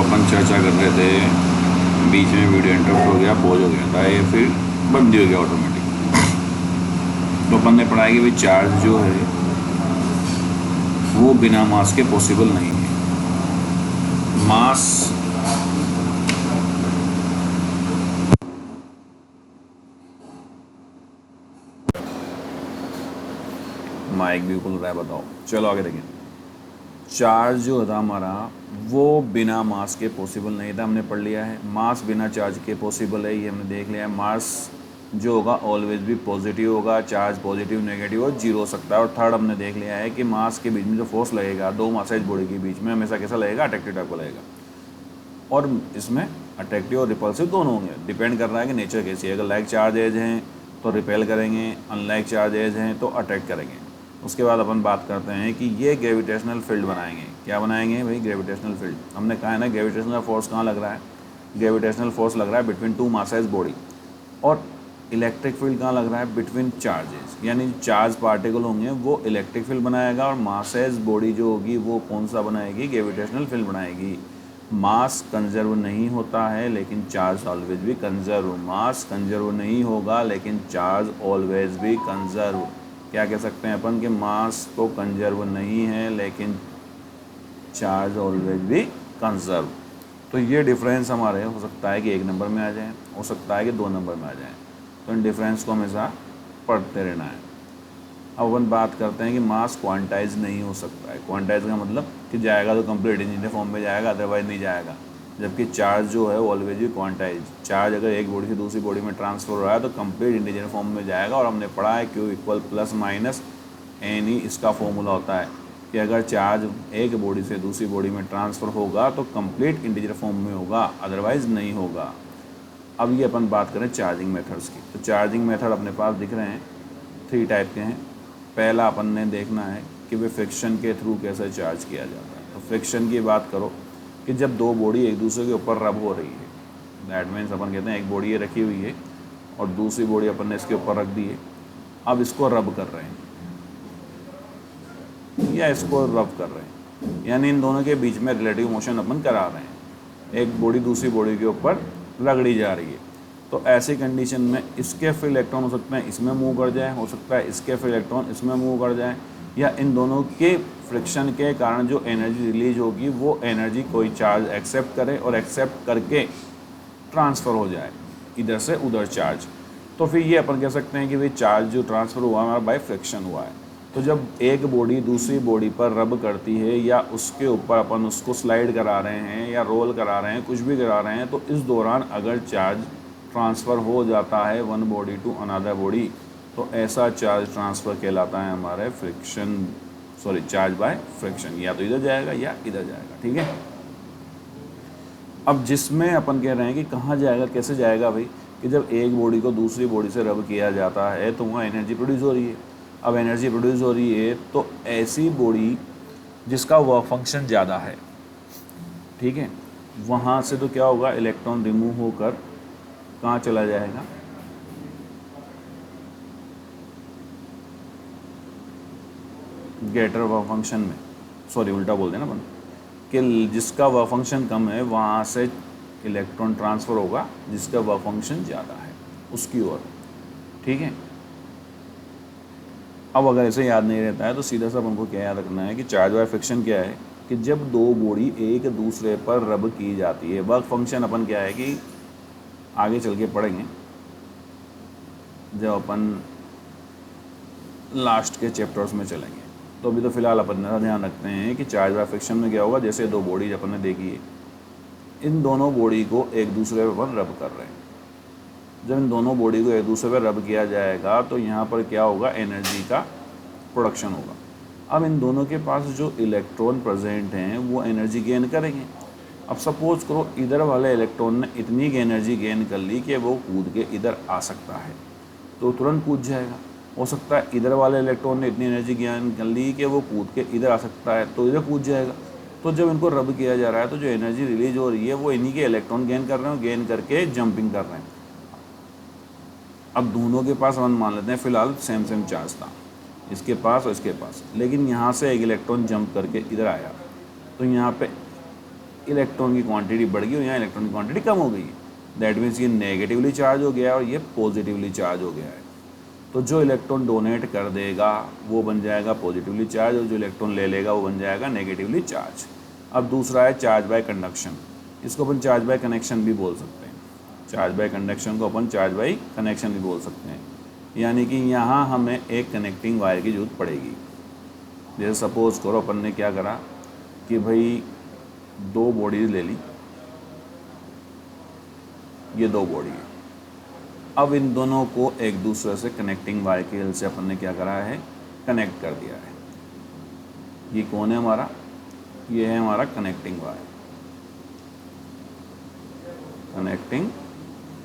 अपन चर्चा कर रहे थे, बीच में वीडियो इंटरप्ट हो गया, पॉज हो गया था, ये फिर बंद हो गया ऑटोमेटिक। तो अपन ने पढ़ा कि भाई चार्ज जो है वो बिना मास के पॉसिबल नहीं है। मास माइक भी खुल रहा है, बताओ। चलो आगे देखें। चार्ज जो था हमारा वो बिना मास के पॉसिबल नहीं था, हमने पढ़ लिया है। मास बिना चार्ज के पॉसिबल है, ये हमने देख लिया है। मास जो होगा ऑलवेज भी पॉजिटिव होगा, चार्ज पॉजिटिव नेगेटिव और जीरो हो सकता है। और थर्ड हमने देख लिया है कि मास के बीच में जो फोर्स लगेगा दो मासेज बॉडी के बीच में, हमेशा कैसा लगेगा? अट्रैक्टिव टाइप का लगेगा। और इसमें अट्रैक्टिव और रिपल्सिव दोनों होंगे, डिपेंड कर रहा है कि नेचर कैसी है। अगर लाइक चार्ज एज हैं तो रिपेल करेंगे, अनलाइक चार्ज एज हैं तो अट्रैक्ट करेंगे। उसके बाद अपन बात करते हैं कि ये ग्रेविटेशनल फील्ड बनाएंगे। क्या बनाएंगे भाई? Gravitational field. हमने कहा है ना, ग्रेविटेशनल फोर्स कहाँ लग रहा है? ग्रेविटेशनल फोर्स लग रहा है बिटवीन टू मासेज बॉडी। और इलेक्ट्रिक फील्ड कहाँ लग रहा है? Between charges. यानी चार्ज पार्टिकल होंगे वो इलेक्ट्रिक फील्ड बनाएगा, और मासेज बॉडी जो होगी वो कौन सा बनाएगी? ग्रेविटेशनल फील्ड बनाएगी। मास कंजर्व नहीं होता है लेकिन चार्ज ऑलवेज भी कंजर्व। मास कंजर्व नहीं होगा लेकिन चार्ज ऑलवेज भी कंजर्व। क्या कह सकते हैं अपन कि मास तो कंजर्व नहीं है लेकिन चार्ज ऑलवेज भी कंजर्व। तो ये डिफरेंस हमारे हो सकता है कि 1 नंबर में आ जाए, हो सकता है कि 2 नंबर में आ जाए। तो इन डिफरेंस को हमेशा पढ़ते रहना है। अब अपन बात करते हैं कि मास क्वांटाइज नहीं हो सकता है। क्वांटाइज का मतलब कि जाएगा तो कंप्लीट इंजीनियर फॉर्म में जाएगा, अदरवाइज नहीं जाएगा। जबकि चार्ज जो है ऑलवेज भी क्वांटाइज। चार्ज अगर एक बॉडी से दूसरी बॉडी में ट्रांसफर हो रहा है तो कंप्लीट इंटीजर फॉर्म में जाएगा। और हमने पढ़ा है Q equal plus minus N ही इसका फॉर्मूला होता है कि अगर चार्ज एक बॉडी से दूसरी बॉडी में ट्रांसफ़र होगा तो कंप्लीट इंटीजर फॉर्म में होगा, अदरवाइज नहीं होगा। अब ये अपन बात करें चार्जिंग मेथड्स की। तो चार्जिंग मेथड अपने पास दिख रहे हैं, 3 टाइप के हैं। पहला अपन ने देखना है कि वे फ्रिक्शन के थ्रू कैसे चार्ज किया जाता है। तो फ्रिक्शन की बात करो कि जब दो बॉडी एक दूसरे के ऊपर रब हो रही है, दैट मीन्स अपन कहते हैं एक बॉडी ये रखी हुई है और दूसरी बॉडी अपन ने इसके ऊपर रख दी है। अब इसको रब कर रहे हैं या इसको रब कर रहे हैं, यानी इन दोनों के बीच में रिलेटिव मोशन अपन करा रहे हैं। एक बॉडी दूसरी बॉडी के ऊपर रगड़ी जा रही है। तो ऐसी कंडीशन में इसके फिर इलेक्ट्रॉन हो सकते हैं इसमें मूव कर जाए, हो सकता है इसके फिर इलेक्ट्रॉन इसमें मूव कर जाए, या इन दोनों के फ्रिक्शन के कारण जो एनर्जी रिलीज होगी वो एनर्जी कोई चार्ज एक्सेप्ट करे और एक्सेप्ट करके ट्रांसफ़र हो जाए इधर से उधर चार्ज। तो फिर ये अपन कह सकते हैं कि भाई चार्ज जो ट्रांसफ़र हुआ हमारा बाय फ्रिक्शन हुआ है। तो जब एक बॉडी दूसरी बॉडी पर रब करती है या उसके ऊपर अपन उसको स्लाइड करा रहे हैं या रोल करा रहे हैं, कुछ भी करा रहे हैं, तो इस दौरान अगर चार्ज ट्रांसफ़र हो जाता है one body to another body, तो ऐसा चार्ज ट्रांसफ़र कहलाता है हमारे चार्ज बाय फ्रिक्शन। या तो इधर जाएगा या इधर जाएगा, ठीक है। अब जिसमें अपन कह रहे हैं कि कहाँ जाएगा, कैसे जाएगा भाई, कि जब एक बॉडी को दूसरी बॉडी से रब किया जाता है तो वहाँ एनर्जी प्रोड्यूस हो रही है। अब एनर्जी प्रोड्यूस हो रही है तो ऐसी बॉडी जिसका वर्क फंक्शन ज़्यादा है, ठीक है, वहाँ से तो क्या होगा, इलेक्ट्रॉन रिमूव होकर कहाँ चला जाएगा, ग्रेटर वर्क फंक्शन में। उल्टा बोल देना अपन कि जिसका वर्क फंक्शन कम है वहाँ से इलेक्ट्रॉन ट्रांसफ़र होगा जिसका वर्क फंक्शन ज़्यादा है उसकी ओर, ठीक है। अब अगर ऐसे याद नहीं रहता है तो सीधा सा हमको क्या याद रखना है कि चार्ज बाय फ्रिक्शन क्या है, कि जब दो बॉडी एक दूसरे पर रब की जाती है, वर्क फंक्शन अपन क्या है कि आगे चल के पढ़ेंगे जब अपन लास्ट के चैप्टर्स में चलेंगे। तो अभी तो फिलहाल अपन ध्यान रखते हैं कि चार्ज बाय फ्रिक्शन में क्या होगा, जैसे दो बॉडी अपन ने देखी है, इन दोनों बॉडी को एक दूसरे पर रब कर रहे हैं। जब इन दोनों बॉडी को एक दूसरे पर रब किया जाएगा तो यहाँ पर क्या होगा, एनर्जी का प्रोडक्शन होगा। अब इन दोनों के पास जो इलेक्ट्रॉन प्रेजेंट हैं वो एनर्जी गेन करेंगे। अब सपोज करो इधर वाले इलेक्ट्रॉन ने इतनी एनर्जी गेन कर ली कि वो कूद के इधर आ सकता है, तो तुरंत कूद जाएगा। हो सकता है इधर वाले इलेक्ट्रॉन ने इतनी एनर्जी गेन कर ली कि वो कूद के इधर आ सकता है, तो इधर कूद जाएगा। तो जब इनको रब किया जा रहा है तो जो एनर्जी रिलीज हो रही है वो इन्हीं के इलेक्ट्रॉन गेन कर रहे हैं, गेन करके जंपिंग कर रहे हैं। अब दोनों के पास अपन मान लेते हैं फिलहाल सेम चार्ज था, इसके पास और इसके पास, लेकिन यहाँ से एक इलेक्ट्रॉन जंप करके इधर आया, तो यहाँ पे इलेक्ट्रॉन की क्वांटिटी बढ़ गई और यहाँ इलेक्ट्रॉन की क्वांटिटी कम हो गई है। दैट मीन्स ये नेगेटिवली चार्ज हो गया है और ये पॉजिटिवली चार्ज हो गया है। तो जो इलेक्ट्रॉन डोनेट कर देगा वो बन जाएगा पॉजिटिवली चार्ज और जो इलेक्ट्रॉन ले लेगा वो बन जाएगा नेगेटिवली चार्ज। अब दूसरा है चार्ज बाय कंडक्शन। इसको अपन चार्ज बाय कनेक्शन भी बोल सकते हैं। चार्ज बाय कंडक्शन को अपन चार्ज बाय कनेक्शन भी बोल सकते हैं। यानी कि यहाँ हमें एक कनेक्टिंग वायर की जरूरत पड़ेगी। जैसे सपोज करो अपन ने क्या करा कि भाई दो बॉडीज ले ली, ये दो बॉडी है। अब इन दोनों को एक दूसरे से कनेक्टिंग वायर की हेल्प से अपन ने क्या करा है, कनेक्ट कर दिया है। ये कौन है हमारा, ये है हमारा कनेक्टिंग वायर, कनेक्टिंग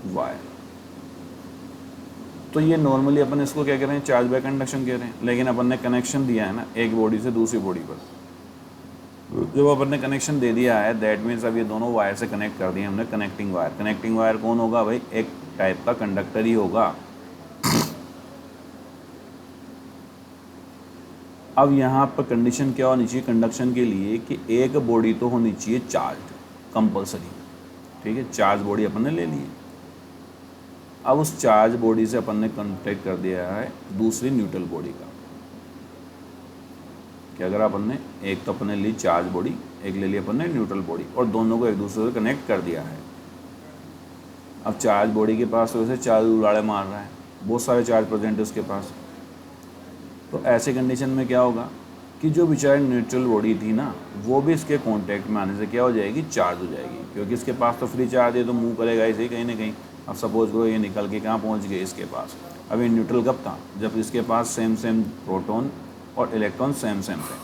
वायर। तो ये नॉर्मली अपन इसको क्या कह रहे हैं, चार्ज बाय कंडक्शन कह रहे हैं। लेकिन अपन ने कनेक्शन दिया है ना एक बॉडी से दूसरी बॉडी पर। जब अपन ने कनेक्शन दे दिया है दैट मीन्स अब ये दोनों वायर से कनेक्ट कर दिए हमने कनेक्टिंग वायर। कनेक्टिंग वायर कौन होगा भाई, एक टाइप का कंडक्टर ही होगा। अब यहाँ पर कंडीशन क्या होनी चाहिए कंडक्शन के लिए कि एक बॉडी तो होनी चाहिए चार्ज कंपलसरी, ठीक है। चार्ज बॉडी अपन ने ले ली है। अब उस चार्ज बॉडी से अपन ने कॉन्टेक्ट कर दिया है दूसरी न्यूट्रल बॉडी का। क्या अगर अपन ने एक तो अपन ने ली चार्ज बॉडी, एक ले ली अपन ने न्यूट्रल बॉडी और दोनों को एक दूसरे से कनेक्ट कर दिया है। अब चार्ज बॉडी के पास तो वैसे चार्ज उड़ाड़े मार रहा है, बहुत सारे चार्ज प्रेजेंट है उसके पास। तो ऐसे कंडीशन में क्या होगा कि जो बेचारी न्यूट्रल बॉडी थी ना वो भी इसके कांटेक्ट में आने से क्या हो जाएगी, चार्ज हो जाएगी। क्योंकि इसके पास तो फ्री चार्ज है तो मूव करेगा इसे ही कहीं ना कहीं। अब सपोज करो ये निकल के कहाँ पहुँच गए इसके पास। अब ये न्यूट्रल कब था, जब इसके पास सेम सेम प्रोटॉन और इलेक्ट्रॉन सेम सेम थे।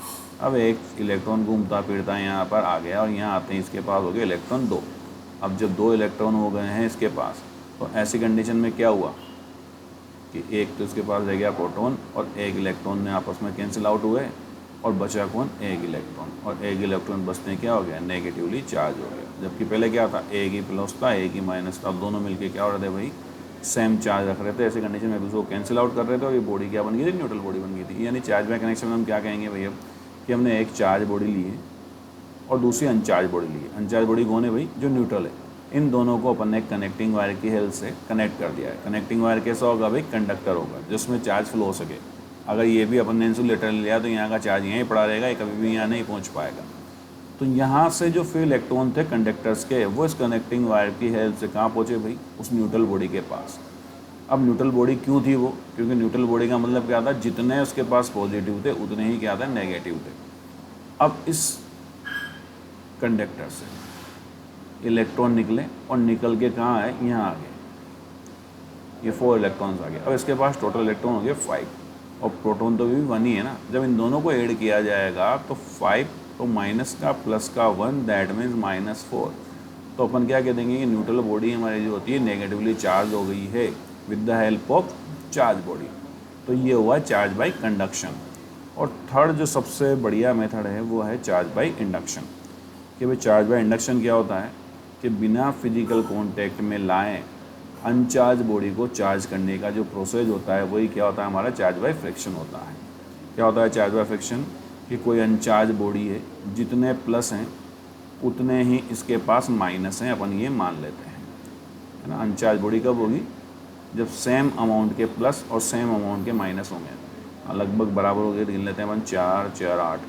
अब एक इलेक्ट्रॉन घूमता फिरता यहाँ पर आ गया और यहाँ आते हैं इसके पास हो गए इलेक्ट्रॉन दो। अब जब दो इलेक्ट्रॉन हो गए हैं इसके पास तो ऐसी कंडीशन में क्या हुआ कि एक तो इसके पास रह गया प्रोटॉन और एक इलेक्ट्रॉन में आपस में कैंसिल आउट हुए और बचा कौन, एक इलेक्ट्रॉन। और एक इलेक्ट्रॉन बचने क्या हो गया, नेगेटिवली चार्ज हो गया। जबकि पहले क्या था, एक ही प्लस था एक ही माइनस था। अब दोनों मिलके क्या हो रहे थे भाई, सेम चार्ज रख रहे थे। ऐसे कंडीशन में उसको कैंसिल आउट कर रहे थे और ये बॉडी क्या बन गई थी, न्यूट्रल बॉडी बन गई थी। यानी चार्ज बाय कनेक्शन में हम क्या कहेंगे भैया कि हमने एक चार्ज बॉडी ली है और दूसरी अनचार्ज बॉडी ली है। अनचार्ज बॉडी कौन है भाई, जो न्यूट्रल है। इन दोनों को अपन ने कनेक्टिंग वायर की हेल्प से कनेक्ट कर दिया है। कनेक्टिंग वायर कैसा होगा भाई, कंडक्टर होगा जिसमें चार्ज फ्लो हो सके। अगर ये भी अपन ने इंसुलेटर लिया तो यहाँ का चार्ज यहीं पड़ा रहेगा, ये कभी भी यहाँ नहीं पहुँच पाएगा। तो यहाँ से जो फ्री इलेक्ट्रॉन थे कंडक्टर्स के वो इस कनेक्टिंग वायर की हेल्प से कहाँ पहुँचे भाई, उस न्यूट्रल बॉडी के पास। अब न्यूट्रल बॉडी क्यों थी वो, क्योंकि न्यूट्रल बॉडी का मतलब क्या था, जितने उसके पास पॉजिटिव थे उतने ही क्या था, नेगेटिव थे। अब इस कंडक्टर से इलेक्ट्रॉन निकले और निकल के कहाँ आए, यहाँ आ गए। ये 4 इलेक्ट्रॉन्स आ गए। अब इसके पास टोटल इलेक्ट्रॉन हो गए 5 और प्रोटॉन तो भी 1 ही है ना। जब इन दोनों को ऐड किया जाएगा तो 5 तो माइनस का प्लस का 1 दैट मीन्स -4। तो अपन क्या कह देंगे कि न्यूट्रल बॉडी हमारी जो होती है नेगेटिवली चार्ज हो गई है with the help of charge body. तो ये हुआ चार्ज बाय कंडक्शन। और थर्ड जो सबसे बढ़िया मेथड है वो है चार्ज बाय इंडक्शन। कि भाई चार्ज बाय इंडक्शन क्या होता है कि बिना फिजिकल कांटेक्ट में लाएं अनचार्ज बॉडी को चार्ज करने का जो प्रोसेस होता है वही क्या होता है, हमारा चार्ज बाय फ्रिक्शन होता है। क्या होता है चार्ज बाय फ्रिक्शन, कि कोई अनचार्ज बॉडी है, जितने प्लस हैं उतने ही इसके पास माइनस हैं, अपन ये मान लेते हैं, है ना। अनचार्ज बॉडी कब होगी, जब सेम अमाउंट के प्लस और सेम अमाउंट के माइनस होंगे, लगभग बराबर हो गए। गिन लेते हैं अपन 4 4 8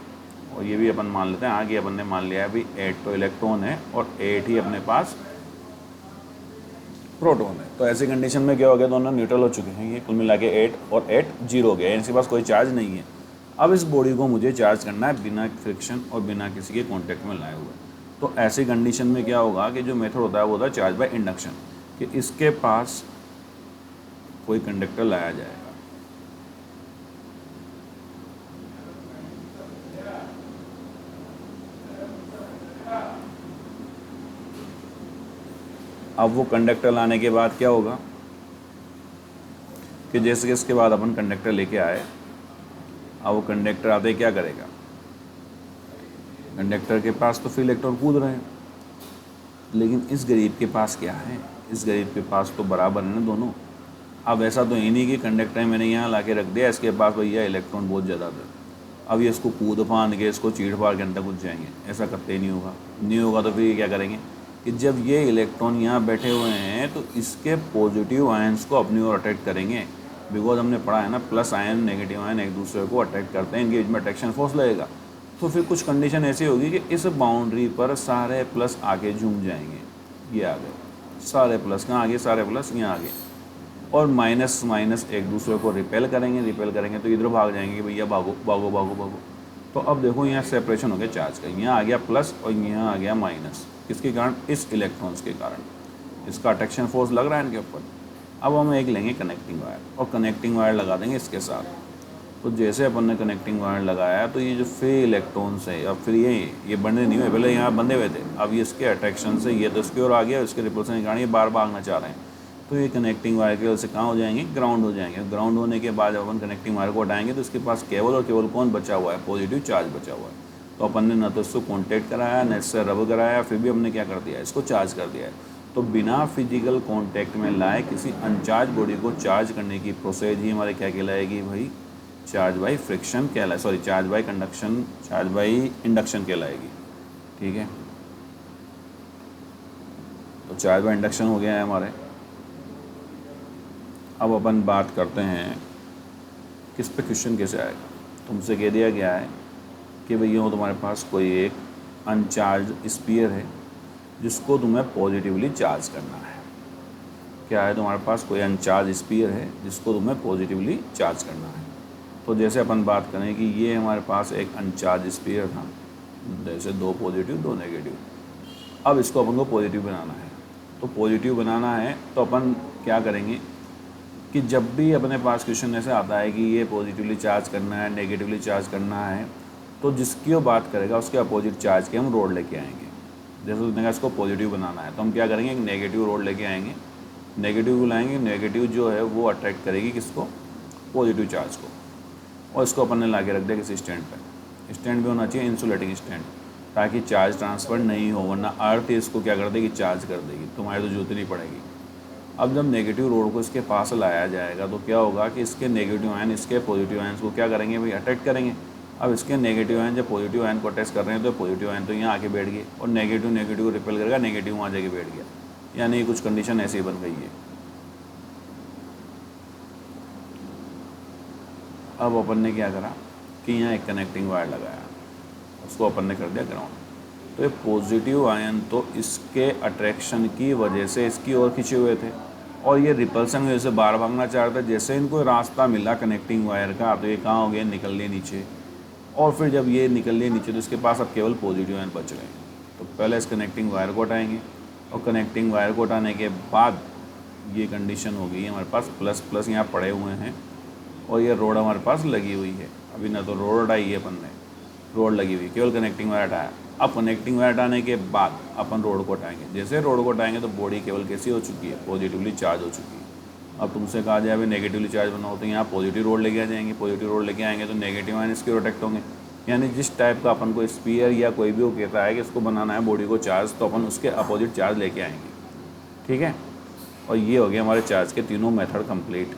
और ये भी अपन मान लेते हैं। आगे अपन ने मान लिया है अभी 8 तो इलेक्ट्रॉन है और 8 ही अपने पास प्रोटॉन है। तो ऐसी कंडीशन में क्या हो गया, दोनों न्यूट्रल हो चुके हैं। ये कुल मिला के 8 और 8 0 हो गया, इनके पास कोई चार्ज नहीं है। अब इस बॉडी को मुझे चार्ज करना है बिना फ्रिक्शन और बिना किसी के कॉन्टेक्ट में लाए हुए। तो ऐसी कंडीशन में क्या होगा कि जो मेथड होता है वो होता है चार्ज बाय इंडक्शन, कि इसके पास कोई कंडक्टर लाया जाएगा। अब वो कंडक्टर लाने के बाद क्या होगा कि जैसे कि इसके बाद अपन कंडक्टर लेके आए, अब वो कंडक्टर आते क्या करेगा, कंडक्टर के पास तो फिर इलेक्ट्रॉन कूद रहे हैं, लेकिन इस गरीब के पास क्या है, इस गरीब के पास तो बराबर है ना दोनों। अब ऐसा तो ही नहीं कि कंडक्टर मैंने यहाँ ला के रख दिया, इसके पास भैया इलेक्ट्रॉन बहुत ज़्यादा था, अब ये इसको कूद फांद के इसको चीड़ फाड़ के अंदर घुस जाएंगे, ऐसा करते ही नहीं होगा। नहीं होगा तो फिर ये क्या करेंगे कि जब ये इलेक्ट्रॉन यहाँ बैठे हुए हैं तो इसके पॉजिटिव आयंस को अपनी ओर अट्रैक्ट करेंगे। बिकॉज हमने पढ़ा है ना, प्लस आयन नेगेटिव आयन एक दूसरे को अट्रैक्ट करते हैं, इनके बीच में अट्रैक्शन फोर्स लगेगा। तो फिर कुछ कंडीशन ऐसी होगी कि इस बाउंड्री पर सारे प्लस आके झूम जाएंगे, ये आ गए सारे प्लस, कहाँ आगे सारे प्लस यहाँ आगे, और माइनस माइनस एक दूसरे को रिपेल करेंगे तो इधर भाग जाएंगे कि भैया भागो भागो भागो भागो। तो अब देखो यहाँ सेपरेशन हो गया चार्ज का, यहाँ आ गया प्लस और यहाँ आ गया माइनस, किसके कारण, इस इलेक्ट्रॉन्स के कारण। इसका अट्रैक्शन फोर्स लग रहा है इनके ऊपर। अब हम एक लेंगे कनेक्टिंग वायर और कनेक्टिंग वायर लगा देंगे इसके साथ। तो जैसे अपन ने कनेक्टिंग वायर लगाया तो ये जो फ्री इलेक्ट्रॉन्स है, अब फिर ये बंधे नहीं हुए, पहले यहाँ बंधे हुए थे, अब ये इसके अट्रैक्शन से ये तो इसकी ओर आ गया, इसके रिपल्सन के कारण ये बार भागना चाह रहे हैं। तो ये कनेक्टिंग वायर की वजह से कहाँ हो जाएंगे, ग्राउंड हो जाएंगे। ग्राउंड होने के बाद जब अपन कनेक्टिंग वायर को हटाएंगे तो इसके पास केवल और केवल कौन बचा हुआ है, पॉजिटिव चार्ज बचा हुआ है। तो अपन ने न तो इसको कॉन्टेक्ट कराया, न इससे रब कराया, फिर भी हमने क्या कर दिया, इसको चार्ज कर दिया है। तो बिना फिजिकल कांटेक्ट में लाए किसी अनचार्ज बॉडी को चार्ज करने की प्रोसेस ही हमारे क्या कहलाएगी भाई, चार्ज बाई फ्रिक्शन कहलाए, sorry charge by conduction, charge by induction कहलाएगी। ठीक है, तो चार्ज बाई इंडक्शन हो गया है हमारे। अब अपन बात करते हैं किस पे क्वेश्चन कैसे आएगा। तुमसे कह दिया गया है कि भैया वो तुम्हारे पास कोई एक अनचार्ज स्फीयर है जिसको तुम्हें पॉजिटिवली चार्ज करना है। क्या है, तुम्हारे पास कोई अनचार्ज स्फीयर है जिसको तुम्हें पॉजिटिवली चार्ज करना है। तो जैसे अपन बात करें कि ये हमारे पास एक अनचार्ज स्फीयर था, जैसे 2 पॉजिटिव 2 नेगेटिव। अब इसको अपन को पॉजिटिव बनाना है। तो पॉजिटिव बनाना है तो अपन क्या करेंगे कि जब भी अपने पास क्वेश्चन ऐसे आता है कि ये पॉजिटिवली चार्ज करना है, नेगेटिवली चार्ज करना है, तो जिसकी वो बात करेगा उसके अपोजिट चार्ज के हम रोड लेके आएंगे। जैसे उसने कहा इसको पॉजिटिव बनाना है तो हम क्या करेंगे, एक नेगेटिव रोड लेके आएंगे, नेगेटिव को लाएंगे, नेगेटिव जो है वो अट्रैक्ट करेगी किसको, पॉजिटिव चार्ज को, और इसको अपन ने ला के रख दिया किसी स्टैंड पर। स्टैंड भी होना चाहिए इंसुलेटिंग स्टैंड, ताकि चार्ज ट्रांसफ़र नहीं हो, वरना अर्थ इसको क्या कर देगी, चार्ज कर देगी, तुम्हारी तो जरूरत नहीं पड़ेगी। अब जब नेगेटिव रोड को इसके पास लाया जाएगा तो क्या होगा कि इसके नेगेटिव आयन इसके पॉजिटिव आयन को क्या करेंगे भाई, अट्रैक्ट करेंगे। अब इसके नेगेटिव आयन जब पॉजिटिव आयन को अटैच कर रहे हैं तो पॉजिटिव आयन तो यहाँ आके बैठ गए, और नेगेटिव नेगेटिव को रिपेल करेगा, नेगेटिव वहाँ जाके बैठ गया, यानी कुछ कंडीशन ऐसी बन गई है। अब अपन ने क्या करा कि यहाँ एक कनेक्टिंग वायर लगाया, उसको अपन ने कर दिया ग्राउंड। तो ये पॉजिटिव आयन तो इसके अट्रैक्शन की वजह से इसकी ओर खिंचे हुए थे, और ये रिपल्सन की वजह से बाहर भागना चाह रहा था। जैसे इनको रास्ता मिला कनेक्टिंग वायर का तो ये कहाँ हो गया, निकल लिए नीचे, और फिर जब ये निकल लिए नीचे तो इसके पास अब केवल पॉजिटिव आयन बच गए। तो पहले इस कनेक्टिंग वायर को हटाएंगे, और कनेक्टिंग वायर को हटाने के बाद ये कंडीशन हो गई हमारे पास प्लस प्लस यहाँ पड़े हुए हैं, और ये रोड हमारे पास लगी हुई है। अभी ना तो रोड हटाई है अपन ने, रोड लगी हुई, केवल कनेक्टिंग वायर हटाया। अब कनेक्टिंग वायर हटाने के बाद अपन रोड को हटाएंगे। जैसे रोड को हटाएंगे तो बॉडी केवल कैसी हो चुकी है, पॉजिटिवली चार्ज हो चुकी है। अब तुमसे कहा जाए भाई नेगेटिवली चार्ज बनाओ, तो यहाँ पॉजिटिव रोड लेके आ जाएंगे, पॉजिटिव रोड लेके आएंगे तो नेगेटिव आयन इसके अट्रैक्ट होंगे। यानी जिस टाइप का अपन को स्फीयर या कोई भी वो कहता है कि इसको बनाना है बॉडी को चार्ज, तो अपन उसके अपोजिट चार्ज लेके आएंगे। ठीक है, और ये हो गया हमारे चार्ज के तीनों मेथड कंप्लीट।